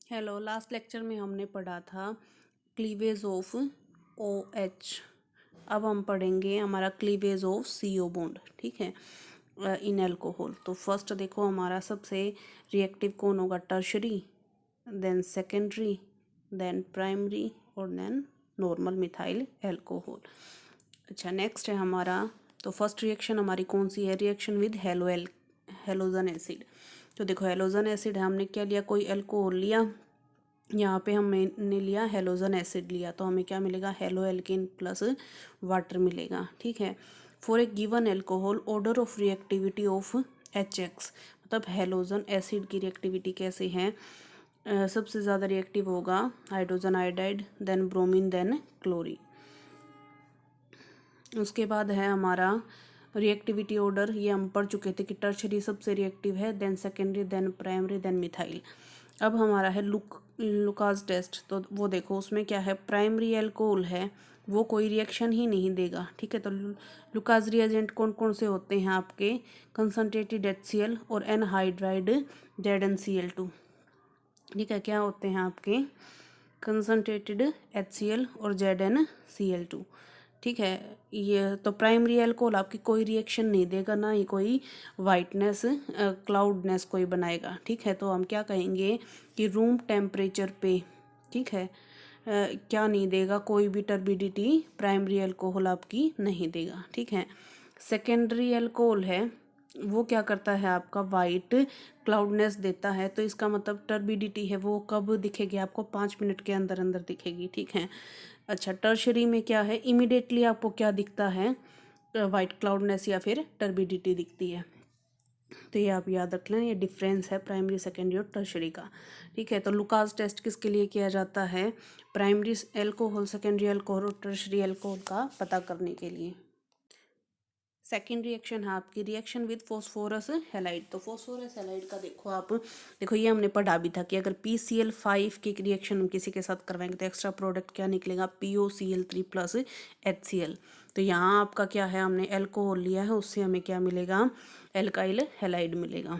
Hello, last lecture में हमने पढ़ा था क्लीवेज ऑफ OH। अब हम पढ़ेंगे हमारा क्लीवेज ऑफ CO बॉन्ड, ठीक है, इन अल्कोहल। तो फर्स्ट देखो हमारा सबसे रिएक्टिव कौन होगा, tertiary, then secondary, then primary और देन नॉर्मल मिथाइल अल्कोहल। अच्छा, नेक्स्ट है हमारा, तो फर्स्ट रिएक्शन हमारी कौन सी है, रिएक्शन विद हेलोजन एसिड। तो देखो हेलोजन एसिड है, हमने क्या लिया, कोई अल्कोहल लिया, यहाँ पे हमने लिया हेलोजन एसिड लिया, तो हमें क्या मिलेगा, हेलो एल्केन प्लस वाटर मिलेगा, ठीक है। For a given alcohol order of reactivity of HX, मतलब हेलोजन एसिड की रिएक्टिविटी कैसे है, सबसे ज़्यादा रिएक्टिव होगा hydrogen iodide, then bromine, then chlorine. उसके बाद है हमारा रिएक्टिविटी ऑर्डर, ये हम पढ़ चुके थे कि टर्शरी सबसे रिएक्टिव है, then secondary, then primary, then methyl. अब हमारा है लुकास टेस्ट, तो वो देखो उसमें क्या है, प्राइमरी अल्कोहल है वो कोई रिएक्शन ही नहीं देगा, ठीक है। तो लुकास रिएजेंट कौन कौन से होते हैं आपके, कंसनट्रेटेड HCl और एनहाइड्राइड ZnCl2, ठीक है। क्या होते हैं आपके, कंसनट्रेटेड HCl और ZnCl2, ठीक है। ये तो प्राइमरी अल्कोहल आपकी कोई रिएक्शन नहीं देगा, ना ही कोई वाइटनेस क्लाउडनेस कोई बनाएगा, ठीक है। तो हम क्या कहेंगे कि रूम टेम्परेचर पे, ठीक है, क्या नहीं देगा, कोई भी टर्बिडिटी प्राइमरी अल्कोहल आपकी नहीं देगा, ठीक है। सेकेंडरी अल्कोहल है वो क्या करता है, आपका वाइट क्लाउडनेस देता है, तो इसका मतलब टर्बिडिटी है वो कब दिखेगी आपको, 5 मिनट के अंदर अंदर दिखेगी, ठीक है। अच्छा, टर्शरी में क्या है, इमिडिएटली आपको क्या दिखता है, वाइट क्लाउडनेस या फिर टर्बिडिटी दिखती है। तो ये आप याद रख लें, ये डिफरेंस है प्राइमरी, सेकेंडरी और टर्शरी का, ठीक है। तो लुकास टेस्ट किसके लिए किया जाता है, प्राइमरी अल्कोहल, सेकेंडरी अल्कोहल और टर्शरी अल्कोहल का पता करने के लिए। सेकेंड रिएक्शन है आपकी रिएक्शन विद फॉस्फोरस हैलाइड। तो फॉस्फोरस हैलाइड का देखो आप, देखो ये हमने पढ़ा भी था कि अगर PCl5 की रिएक्शन हम किसी के साथ करवाएंगे तो एक्स्ट्रा प्रोडक्ट क्या निकलेगा, POCl3 प्लस HCl। तो यहाँ आपका क्या है, हमने एल्कोहल लिया है, उससे हमें क्या मिलेगा, एल्काइल हैलाइड मिलेगा।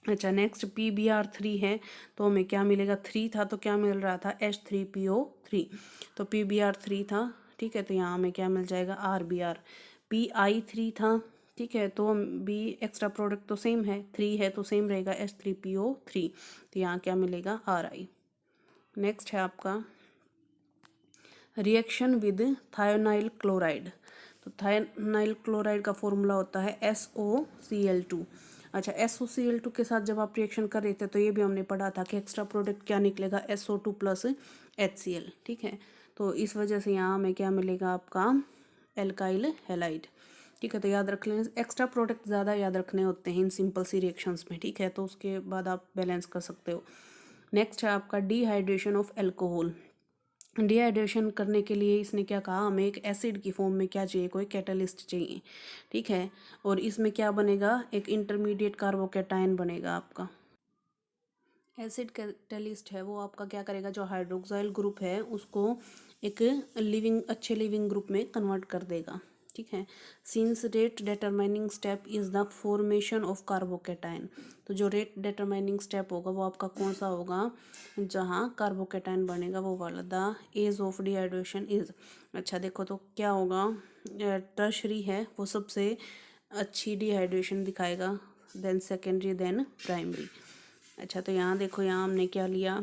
अच्छा, नेक्स्ट PBr3 है, तो हमें क्या मिलेगा, 3 था तो क्या मिल रहा था, H3PO3, तो PBr3 था, ठीक है। तो यहाँ हमें क्या मिल जाएगा, RBr। PI3 था, ठीक है, तो भी एक्स्ट्रा प्रोडक्ट तो सेम है, 3 है तो सेम रहेगा, H3PO3, तो यहाँ क्या मिलेगा, RI। नेक्स्ट है आपका रिएक्शन विद थायोनाइल क्लोराइड। तो थायोनाइल क्लोराइड का फॉर्मूला होता है SOCl2। अच्छा, SOCl2 के साथ जब आप रिएक्शन कर रहे थे तो ये भी हमने पढ़ा था कि एक्स्ट्रा प्रोडक्ट क्या निकलेगा, SO2 प्लस HCl, ठीक है। तो इस वजह से यहाँ हमें क्या मिलेगा, आपका एल्काइल हैलाइड, ठीक है। तो याद रख लें, एक्स्ट्रा प्रोडक्ट ज़्यादा याद रखने होते हैं इन सिंपल सी रिएक्शंस में, ठीक है। तो उसके बाद आप बैलेंस कर सकते हो। नेक्स्ट है आपका डिहाइड्रेशन ऑफ एल्कोहल। डिहाइड्रेशन करने के लिए इसने क्या कहा, हमें एक एसिड की फॉर्म में क्या चाहिए, कोई कैटलिस्ट चाहिए, ठीक है। और इसमें क्या बनेगा, एक इंटरमीडिएट कार्बोकेटायन बनेगा आपका। एसिड कैटलिस्ट है वो आपका क्या करेगा, जो हाइड्रोक्साइल ग्रुप है उसको एक अच्छे लिविंग ग्रुप में कन्वर्ट कर देगा, ठीक है। Since rate determining step is the formation of carbocation, तो जो रेट डिटरमाइनिंग स्टेप होगा वो आपका कौन सा होगा, जहाँ कार्बोकेटायन बनेगा वो वाला। The age of dehydration is, अच्छा देखो तो क्या होगा, टर्शरी है वो सबसे अच्छी डिहाइड्रेशन दिखाएगा, देन सेकेंडरी, देन प्राइमरी। अच्छा, तो यहाँ देखो, यहाँ हमने क्या लिया,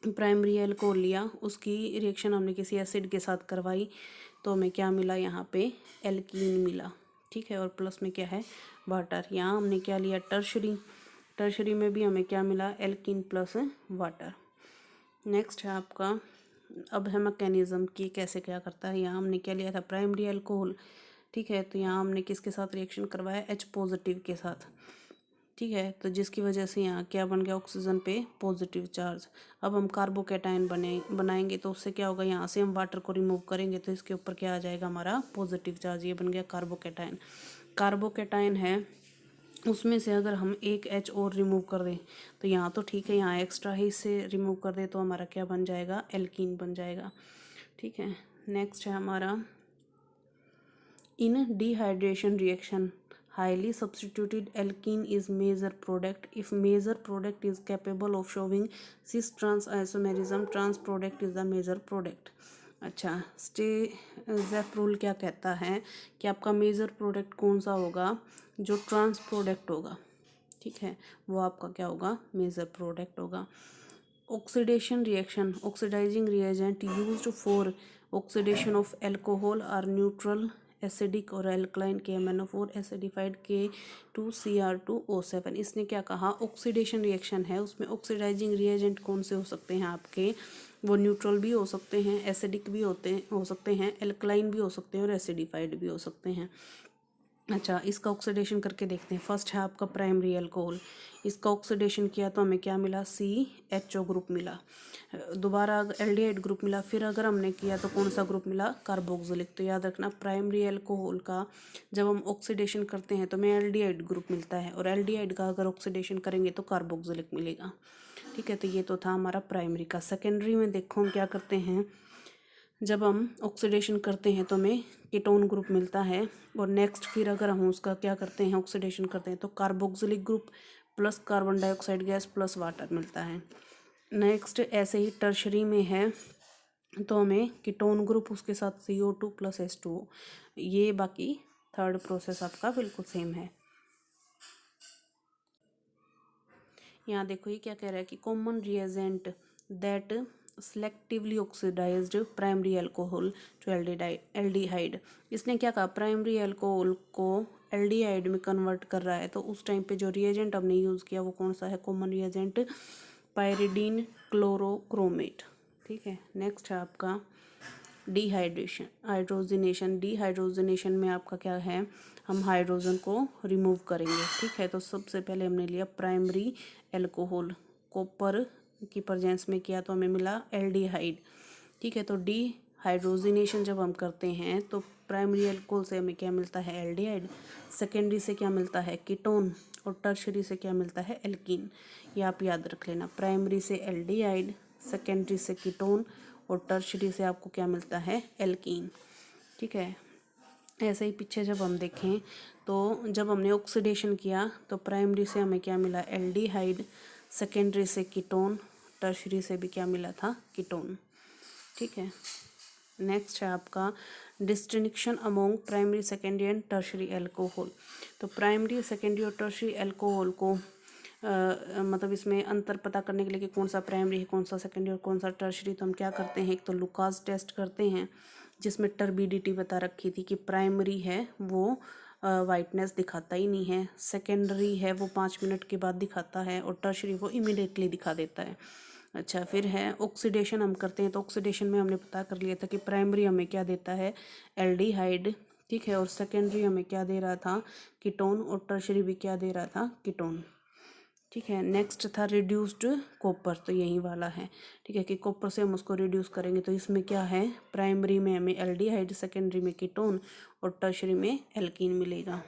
प्राइमरी अल्कोहल लिया, उसकी रिएक्शन हमने किसी एसिड के साथ करवाई, तो हमें क्या मिला, यहाँ पे एल्कीन मिला, ठीक है। और प्लस में क्या है, वाटर। यहाँ हमने क्या लिया, टर्शरी, टर्शरी में भी हमें क्या मिला, एल्कीन प्लस वाटर। नेक्स्ट है आपका, अब है मैकेनिज्म की कैसे क्या करता है। यहाँ हमने क्या लिया था, प्राइमरी अल्कोहल, ठीक है। तो यहाँ हमने किसके साथ रिएक्शन करवाया, H पॉजिटिव के साथ, ठीक है। तो जिसकी वजह से यहाँ क्या बन गया, ऑक्सीजन पे पॉजिटिव चार्ज। अब हम कार्बोकेटायन बनाएंगे तो उससे क्या होगा, यहाँ से हम वाटर को रिमूव करेंगे तो इसके ऊपर क्या आ जाएगा, हमारा पॉजिटिव चार्ज, ये बन गया कार्बोकेटायन। कार्बोकेटायन है उसमें से अगर हम एक H और रिमूव कर दें तो यहाँ तो ठीक है, यहाँ एक्स्ट्रा ही से रिमूव कर दें तो हमारा क्या बन जाएगा, एल्कीन बन जाएगा, ठीक है। नेक्स्ट है हमारा इन dehydration reaction, highly substituted alkene is major product. If major product is capable of showing cis trans isomerism, trans product is the major product. अच्छा, स्टेजेफ रूल क्या कहता है कि आपका मेजर प्रोडक्ट कौन सा होगा, जो ट्रांस प्रोडक्ट होगा, ठीक है, वो आपका क्या होगा, मेजर प्रोडक्ट होगा. Oxidation reaction, oxidizing reagent used for oxidation of alcohol are neutral, acidic और एल्कलाइन KMnO4 एसिडिफाइड K2Cr2O7. इसने क्या कहा, ऑक्सीडेशन रिएक्शन है, उसमें ऑक्सीडाइजिंग रिएजेंट कौन से हो सकते हैं आपके, वो न्यूट्रल भी हो सकते हैं, एसिडिक भी हो सकते हैं, एल्कलाइन भी हो सकते हैं और एसिडिफाइड भी हो सकते हैं. अच्छा, इसका ऑक्सीडेशन करके देखते हैं. फर्स्ट है आपका प्राइमरी अल्कोहल, इसका ऑक्सीडेशन किया तो हमें क्या मिला, CHO ग्रुप मिला. दोबारा एल्डिहाइड ग्रुप मिला. फिर अगर हमने किया तो कौन सा ग्रुप मिला, कार्बोक्सिलिक. तो याद रखना, प्राइमरी अल्कोहल का जब हम ऑक्सीडेशन करते हैं तो हमें एल्डिहाइड ग्रुप मिलता है, और एल्डिहाइड का अगर ऑक्सीडेशन करेंगे तो कार्बोक्सिलिक मिलेगा. ठीक है, तो ये तो था हमारा प्राइमरी का. सेकेंडरी में देखो हम क्या करते हैं, जब हम ऑक्सीडेशन करते हैं तो हमें कीटोन ग्रुप मिलता है, और नेक्स्ट फिर अगर हम उसका क्या करते हैं, ऑक्सीडेशन करते हैं तो carboxylic group plus carbon dioxide gas plus water मिलता है. नेक्स्ट ऐसे ही टर्शरी में है तो हमें कीटोन ग्रुप उसके साथ CO2 प्लस H2O. ये बाकी थर्ड प्रोसेस आपका बिल्कुल सेम है. यहाँ देखो ये क्या कह रहा है कि common reagent that selectively oxidized primary alcohol to aldehyde. इसने क्या कहा, प्राइमरी अल्कोहल को एल्डिहाइड में कन्वर्ट कर रहा है, तो उस टाइम पे जो रिएजेंट हमने यूज़ किया वो कौन सा है, कॉमन रिएजेंट पायरिडीन क्लोरोक्रोमेट. ठीक है, नेक्स्ट है आपका डिहाइड्रेशन हाइड्रोजनेशन. डिहाइड्रोजनेशन में आपका क्या है, हम हाइड्रोजन को रिमूव करेंगे. ठीक है, तो सबसे पहले हमने लिया प्राइमरी अल्कोहल, कॉपर की प्रेजेंस में किया तो हमें मिला एल्डिहाइड. ठीक है, तो डिहाइड्रोजनेशन जब हम करते हैं तो प्राइमरी अल्कोहल से हमें क्या मिलता है, एल्डिहाइड. सेकेंडरी से क्या मिलता है, कीटोन, और टर्शरी से क्या मिलता है, एल्कीन. ये आप याद रख लेना, प्राइमरी से एल्डिहाइड, सेकेंडरी से कीटोन, और टर्शरी से आपको क्या मिलता है, एल्कीन. ठीक है, ऐसे ही पीछे जब हम देखें तो जब हमने ऑक्सीडेशन किया तो प्राइमरी से हमें क्या मिला, एल्डिहाइड, सेकेंडरी से कीटोन, टर्शरी से भी क्या मिला था, कीटोन. ठीक है, नेक्स्ट है आपका distinction among primary, secondary and tertiary alcohol. तो प्राइमरी, सेकेंडरी और टर्शरी अल्कोहल को मतलब इसमें अंतर पता करने के लिए कि कौन सा प्राइमरी है, कौन सा सेकेंडरी और कौन सा टर्शरी, तो हम क्या करते हैं, एक तो लुकास टेस्ट करते हैं जिसमें टर्बिडिटी बता रखी थी कि प्राइमरी है वो वाइटनेस दिखाता ही नहीं है, सेकेंडरी है वो 5 मिनट के बाद दिखाता है, और टर्शरी वो इमीडिएटली दिखा देता है. अच्छा, फिर है ऑक्सीडेशन हम करते हैं तो ऑक्सीडेशन में हमने पता कर लिया था कि प्राइमरी हमें क्या देता है, एल्डिहाइड. ठीक है, और सेकेंडरी हमें क्या दे रहा था, कीटोन, और टर्शरी भी क्या दे रहा था, कीटोन. ठीक है, नेक्स्ट था रिड्यूस्ड कॉपर, तो यही वाला है. ठीक है, कि कॉपर से हम उसको रिड्यूस करेंगे तो इसमें क्या है, प्राइमरी में हमें एल्डिहाइड, सेकेंडरी में कीटोन, और टर्शरी में एल्कीन मिलेगा.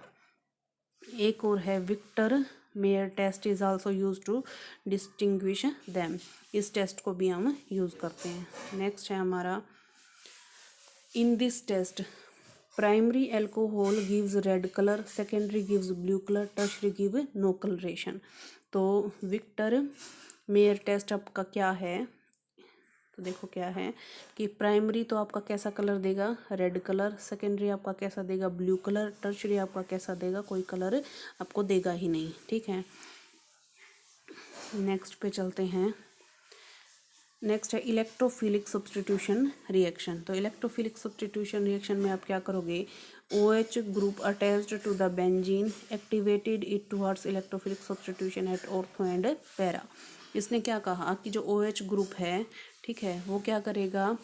एक और है Victor Meyer test is also use to distinguish them. इस टेस्ट को भी हम यूज़ करते हैं. नेक्स्ट है हमारा in this test primary alcohol gives red colour, secondary gives blue colour, tertiary give no colouration. तो विक्टर मेयर टेस्ट आपका क्या है, तो देखो क्या है कि प्राइमरी तो आपका कैसा कलर देगा, रेड कलर, सेकेंडरी आपका कैसा देगा, ब्लू कलर, टर्शरी आपका कैसा देगा, कोई कलर आपको देगा ही नहीं. ठीक है, नेक्स्ट पे चलते हैं. नेक्स्ट है इलेक्ट्रोफिलिक सब्स्टिट्यूशन रिएक्शन. तो इलेक्ट्रोफिलिक सब्स्टिट्यूशन रिएक्शन में आप क्या करोगे, OH group attached to the benzene activated it towards electrophilic substitution at ortho and para. इसने क्या कहा कि जो OH ग्रुप है, ठीक है, वो क्या करेगा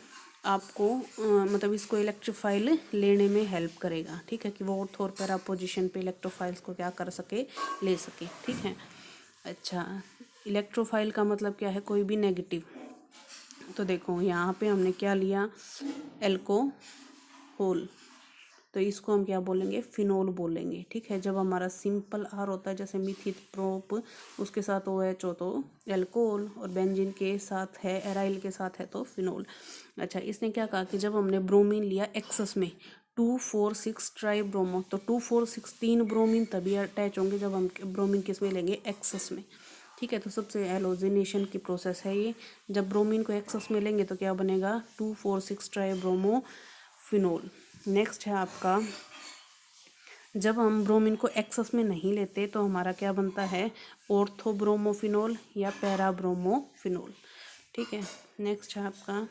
आपको मतलब इसको इलेक्ट्रोफाइल लेने में हेल्प करेगा. ठीक है, कि वो ऑर्थो और पैरा पोजिशन पे इलेक्ट्रोफाइल्स को क्या कर सके, ले सके. ठीक है, अच्छा, इलेक्ट्रोफाइल का मतलब क्या है, कोई भी नेगेटिव. तो देखो यहाँ पे हमने क्या लिया, एल्कोहल, तो इसको हम क्या बोलेंगे, फिनोल बोलेंगे. ठीक है, जब हमारा सिंपल आर होता है जैसे मिथित प्रोप, उसके साथ OH हो तो एल्कोहल, और बेंजीन के साथ है, एराइल के साथ है तो फिनोल. अच्छा, इसने क्या कहा कि जब हमने ब्रोमीन लिया एक्सेस में 2,4,6 ट्राई ब्रोमो। तो 2,4,6 तीन ब्रोमीन तभी अटैच होंगे जब हम ब्रोमीन किस में लेंगे, एक्सेस में। ठीक है, तो सबसे हेलोजिनेशन की प्रोसेस है ये। जब ब्रोमीन को एक्सेस में लेंगे तो क्या बनेगा, 2,4,6 ट्राई ब्रोमो फिनोल। नेक्स्ट है आपका, जब हम ब्रोमीन को एक्सेस में नहीं लेते तो हमारा क्या बनता है, ऑर्थोब्रोमोफिनोल या पैराब्रोमोफिनोल। ठीक है, नेक्स्ट है आपका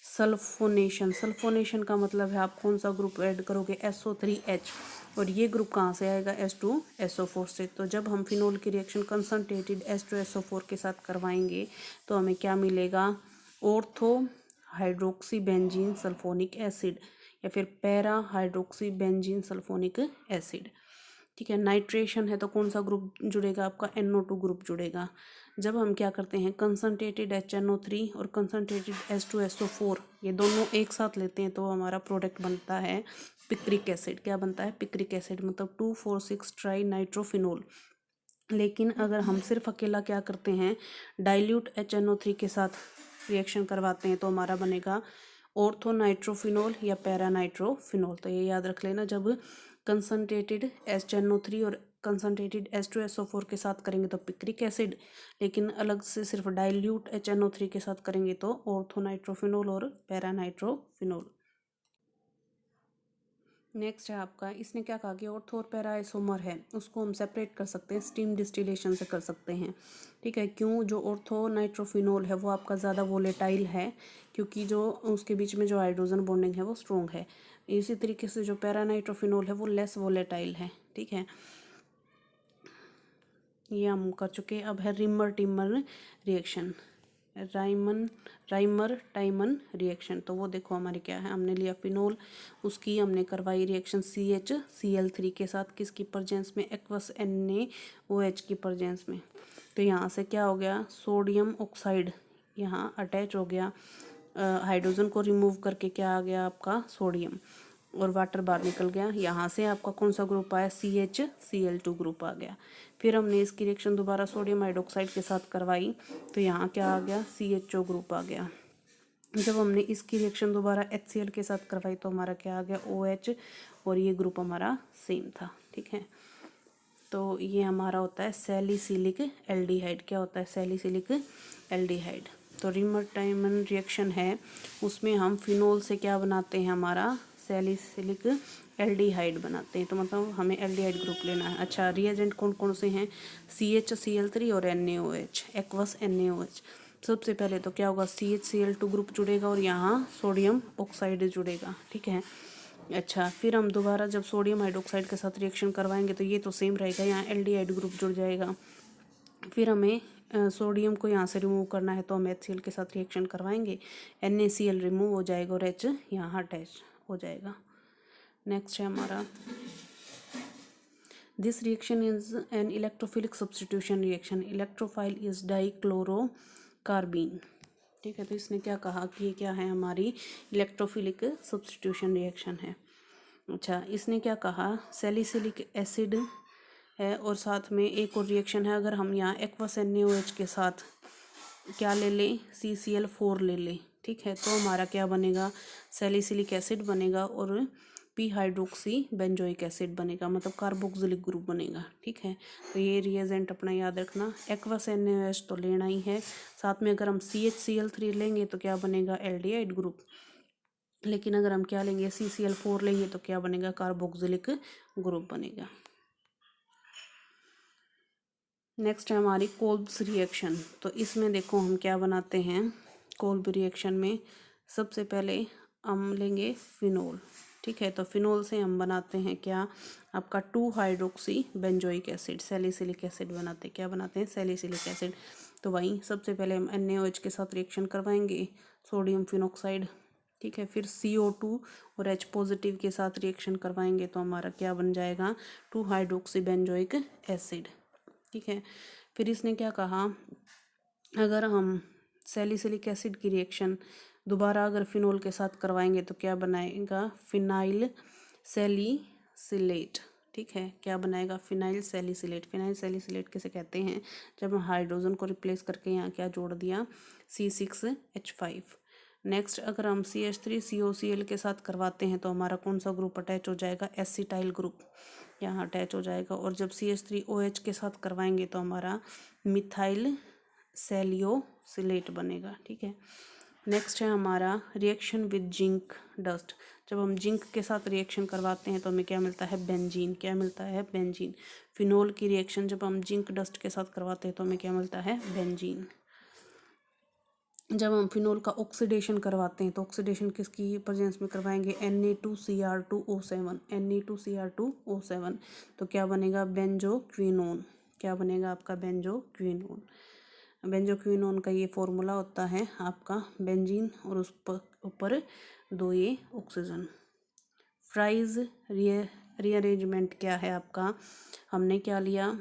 सल्फोनेशन। सल्फोनेशन का मतलब है आप कौन सा ग्रुप ऐड करोगे, SO3H, और ये ग्रुप कहाँ से आएगा, H2SO4 से। तो जब हम फिनोल की रिएक्शन कंसनट्रेटेड H2SO4 के साथ करवाएंगे तो हमें क्या मिलेगा, ortho hydroxy benzene sulphonic acid या फिर para hydroxy benzene sulphonic acid. ठीक है, नाइट्रेशन है तो कौन सा ग्रुप जुड़ेगा आपका, NO2 ग्रुप जुड़ेगा। जब हम क्या करते हैं, कंसनट्रेटेड HNO3 और कंसनट्रेटेड H2SO4 ये दोनों एक साथ लेते हैं तो हमारा प्रोडक्ट बनता है पिक्रिक एसिड। क्या बनता है, पिक्रिक एसिड, मतलब 2,4,6 ट्राई नाइट्रोफिनोल। लेकिन अगर हम सिर्फ अकेला क्या करते हैं, डाइल्यूट HNO3 के साथ रिएक्शन करवाते हैं तो हमारा बनेगा ऑर्थोनाइट्रोफिनोल या पैरानाइट्रोफिनोल। तो ये याद रख लेना, जब कंसनट्रेटेड HNO3 और कंसनट्रेटेड H2SO4 के साथ करेंगे तो पिक्रिक एसिड, लेकिन अलग से सिर्फ डाइल्यूट HNO3 के साथ करेंगे तो ऑर्थोनाइट्रोफिनोल और पैरानाइट्रोफिनोल। नेक्स्ट है आपका, इसने क्या कहा कि ऑर्थो और पैरा आइसोमर है उसको हम सेपरेट कर सकते हैं, स्टीम डिस्टिलेशन से कर सकते हैं। ठीक है, क्यों, जो ऑर्थो नाइट्रोफिनोल है वो आपका ज़्यादा वोलेटाइल है, क्योंकि जो उसके बीच में जो हाइड्रोजन बॉन्डिंग है वो स्ट्रॉन्ग है। इसी तरीके से जो पैरा नाइट्रोफिनोल है वो लेस वोलेटाइल है। ठीक है, ये हम कर चुके। अब है reamer Timmer reaction, Rymer टाइमन reaction. तो वो देखो हमारे क्या है, हमने लिया फिनोल, उसकी हमने करवाई रिएक्शन CHCl3 के साथ, किसकी प्रेजेंस में, एक्वस NaOH की प्रेजेंस में। तो यहाँ से क्या हो गया, सोडियम ऑक्साइड यहाँ अटैच हो गया, हाइड्रोजन को रिमूव करके क्या आ गया आपका सोडियम, और वाटर बाहर निकल गया। यहाँ से आपका कौन सा ग्रुप आया, CHCl2 ग्रुप आ गया। फिर हमने इसकी रिएक्शन दोबारा सोडियम हाइड्रोक्साइड के साथ करवाई तो यहाँ क्या आ गया, CHO ग्रुप आ गया। जब हमने इसकी रिएक्शन दोबारा HCl के साथ करवाई तो हमारा क्या आ गया, OH, और ये ग्रुप हमारा सेम था। ठीक है, तो ये हमारा होता है सैलिसिलिक एल्डिहाइड। क्या होता है, सैलिसिलिक एल्डिहाइड। तो रिमर टाइमन रिएक्शन है, उसमें हम फिनोल से क्या बनाते हैं, हमारा सैलिसिलिक एल्डिहाइड बनाते हैं। तो मतलब हमें एल्डिहाइड ग्रुप लेना है। अच्छा, रिएजेंट कौन कौन से हैं, CHCl3 और NaOH, एक्वस NaOH। सबसे पहले तो क्या होगा, CHCl2 ग्रुप जुड़ेगा और यहाँ सोडियम ऑक्साइड जुड़ेगा। ठीक है, अच्छा, फिर हम दोबारा जब सोडियम हाइड्रोक्साइड के साथ रिएक्शन करवाएंगे तो ये तो सेम रहेगा, यहाँ एल्डिहाइड ग्रुप जुड़ जाएगा। फिर हमें सोडियम को यहाँ से रिमूव करना है तो हम HCl के साथ रिएक्शन करवाएंगे, NaCl रिमूव हो जाएगा और H यहाँ अटैच हो जाएगा। नेक्स्ट है हमारा, this reaction is an electrophilic substitution reaction, electrophile is डाइक्लोरोकार्बीन। ठीक है, तो इसने क्या कहा कि ये क्या है, हमारी इलेक्ट्रोफिलिक सब्स्टिट्यूशन रिएक्शन है। अच्छा, इसने क्या कहा, सैलिसिलिक एसिड है और साथ में एक और रिएक्शन है, अगर हम यहाँ एक्वस NaOH के साथ क्या ले लें, CCl4 ले लें। ठीक है, तो हमारा क्या बनेगा, सैलिसिलिक एसिड बनेगा और पी हाइड्रोक्सी बेंजोइक एसिड बनेगा, मतलब कार्बोक्सिलिक ग्रुप बनेगा। ठीक है, तो ये रिएजेंट अपना याद रखना, एक्वस NaOH तो लेना ही है, साथ में अगर हम CHCl3 लेंगे तो क्या बनेगा, एल्डिहाइड ग्रुप। लेकिन अगर हम क्या लेंगे, CCl4 लेंगे तो क्या बनेगा, कार्बोक्सिलिक ग्रुप बनेगा। नेक्स्ट है हमारी कोल्ब्स रिएक्शन। तो इसमें देखो हम क्या बनाते हैं, कोल्ब रिएक्शन में सबसे पहले हम लेंगे फिनोल। ठीक है, तो फिनोल से हम बनाते हैं क्या, आपका 2 hydroxy benzoic acid, salicylic acid बनाते हैं। क्या बनाते हैं, सैलिसिलिक एसिड। तो वहीं सबसे पहले हम NaOH के साथ रिएक्शन करवाएंगे, सोडियम फिनोक्साइड। ठीक है, फिर CO2 और H पॉजिटिव के साथ रिएक्शन करवाएंगे तो हमारा क्या बन जाएगा, 2 हाइड्रोक्सी बेंजोइक एसिड। ठीक है, फिर इसने क्या कहा, अगर हम सैलिसिलिक एसिड की रिएक्शन दोबारा अगर फिनोल के साथ करवाएंगे तो क्या बनाएगा, फिनाइल सैलिसिलेट। ठीक है, क्या बनाएगा, फिनाइल सैलिसिलेट। फिनाइल सैलिसिलेट किसे कहते हैं, जब हम हाइड्रोजन को रिप्लेस करके यहाँ क्या जोड़ दिया, C6H5। नेक्स्ट अगर हम CH3COCl के साथ करवाते हैं तो हमारा कौन सा ग्रुप अटैच हो जाएगा, एसिटाइल ग्रुप यहाँ अटैच हो जाएगा। और जब CH3OH के साथ करवाएंगे तो हमारा मिथाइल सैलियोसिलेट बनेगा, ठीक है। नेक्स्ट है हमारा रिएक्शन विद जिंक डस्ट। जब हम जिंक के साथ रिएक्शन करवाते हैं तो हमें क्या मिलता है, बेंजीन। क्या मिलता है, बेंजीन। फिनोल की रिएक्शन जब हम जिंक डस्ट के साथ करवाते हैं तो हमें क्या मिलता है, बेंजीन। जब हम फिनोल का ऑक्सीडेशन करवाते हैं तो ऑक्सीडेशन किसकी प्रेजेंस में करवाएंगे, Na2Cr2O7, Na2Cr2O7। तो क्या बनेगा, बेंजोक्विनोन। क्या बनेगा आपका, बेंजोक्विनोन। बेंजोक्विनोन का ये फॉर्मूला होता है आपका बेंजीन और उस पर ऊपर 2 ये ऑक्सीजन। फ्राइज रीअरेंजमेंट क्या है आपका, हमने क्या लिया,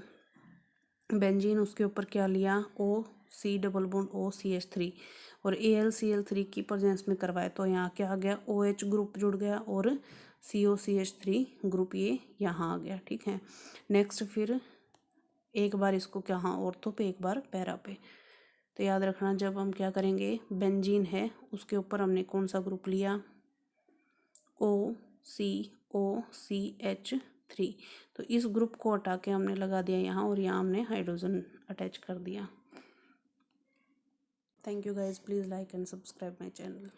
बेंजीन, उसके ऊपर क्या लिया, OC डबल बॉन्ड OCH3 और AlCl3 की प्रेजेंस में करवाए तो यहाँ क्या आ गया, OH ग्रुप जुड़ गया और COCH3 ग्रुप ये यहाँ आ गया, ठीक है। नेक्स्ट फिर एक बार इसको क्या, हाँ ऑर्थो पे, एक बार पैरा पे। तो याद रखना जब हम क्या करेंगे, बेंजीन है उसके ऊपर हमने कौन सा ग्रुप लिया, OCOCH3। तो इस ग्रुप को हटा के हमने लगा दिया यहाँ और यहाँ हमने हाइड्रोजन अटैच कर दिया। Thank you guys, please like and subscribe my channel.